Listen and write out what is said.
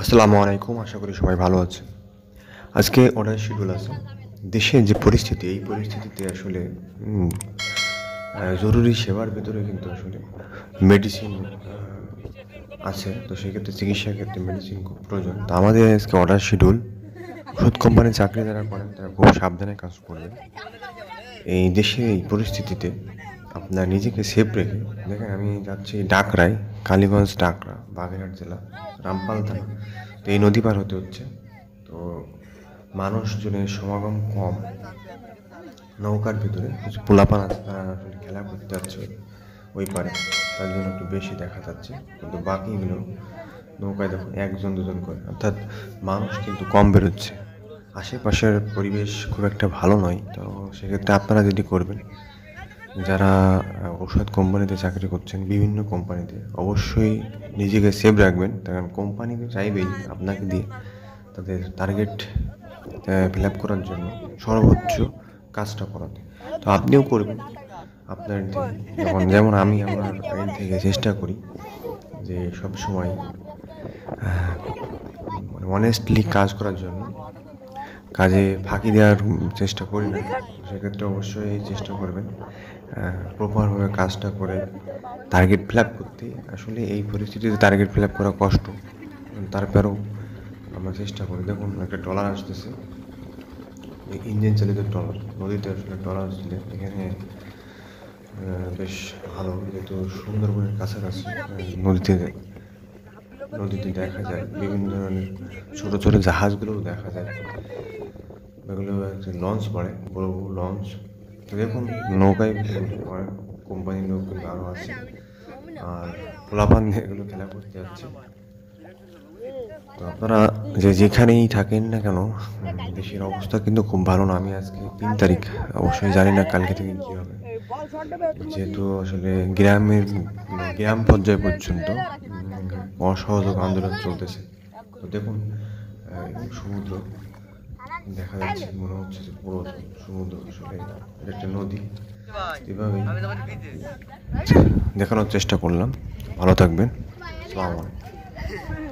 আসসালামু আলাইকুম। আশা করি সবাই ভালো আছে। আজকে অর্ডার শিডিউল আছে। দেশের যে পরিস্থিতি, এই পরিস্থিতিতে আসলে উম জরুরি সেবার ভেতরে কিন্তু আসলে মেডিসিন আছে। তো সেক্ষেত্রে চিকিৎসার ক্ষেত্রে মেডিসিন খুব প্রয়োজন। তো আমাদের আজকে অর্ডার শিডিউল, ওষুধ কোম্পানির চাকরি যারা করেন তারা খুব সাবধানে কাজ করবেন। এই দেশের এই পরিস্থিতিতে আপনার নিজেকে সেফ রেখে দেখেন, আমি যাচ্ছি ডাকরায়, কালীগঞ্জ ডাকরা, বাগেরহাট জেলা, রামপাল থানা। তো এই নদী পার হতে হচ্ছে। তো মানুষজনের সমাগম কম। নৌকার ভিতরে কিছু পোলাপান আছে, তারা আসলে খেলা করতে যাচ্ছে ওই পারে, তার জন্য একটু বেশি দেখা যাচ্ছে। কিন্তু বাকিগুলো নৌকায় দেখুন একজন দুজন করে, অর্থাৎ মানুষ কিন্তু কম বেরোচ্ছে। আশেপাশের পরিবেশ খুব একটা ভালো নয়। তো সেক্ষেত্রে আপনারা যদি করবেন, যারা ঔষধ কোম্পানিতে চাকরি করছেন, বিভিন্ন কোম্পানিতে, অবশ্যই নিজেকে সেভ রাখবেন। কারণ কোম্পানি তো চাইবেই আপনাকে দিয়ে তাদের টার্গেট ফিল আপ করার জন্য সর্বোচ্চ কাজটা করাতে। তো আপনিও করবেন আপনার যেমন আমি আমার এন্ড থেকে চেষ্টা করি যে সব সময় মানে অনেস্টলি কাজ করার জন্য, কাজে ফাঁকি দেওয়ার চেষ্টা করি না। সেক্ষেত্রে অবশ্যই চেষ্টা করবেন প্রপারভাবে কাজটা করে টার্গেট ফিল আপ করতে। আসলে এই পরিস্থিতিতে টার্গেট ফিল আপ করা কষ্ট, তারপরেও আমরা চেষ্টা করি। দেখুন একটা ট্রলার আসতেছে, ইঞ্জিন চালিত ট্রলার, নদীতে আসলে ট্রলার আসলে এখানে বেশ ভালো, যেহেতু সুন্দরবনের কাছাকাছি। নদীতে নদীতে দেখা যায় বিভিন্ন ধরনের ছোটো ছোটো জাহাজগুলোও দেখা যায়। এগুলো একটা লঞ্চ পড়ে, বড় বড় লঞ্চ। তো দেখুন নৌকায় অনেক কোম্পানির লোক কিন্তু আরও আছে, আর পোলাপান এগুলো খেলা করতে যাচ্ছে। তো আপনারা যেখানেই থাকেন না কেন, দেশের অবস্থা কিন্তু খুব ভালো না। আমি আজকে 3 তারিখ, অবশ্যই জানি না কালকে থেকে কী হবে, যেহেতু আসলে গ্রাম পর্যায় পর্যন্ত অসহযোগ আন্দোলন চলতেছে। তো দেখুন সমুদ্র দেখা যাচ্ছে, মনে হচ্ছে যে পুরো সমুদ্র আসলে একটা নদী। এভাবেই দেখানোর চেষ্টা করলাম। ভালো থাকবেন। আসসালামু আলাইকুম।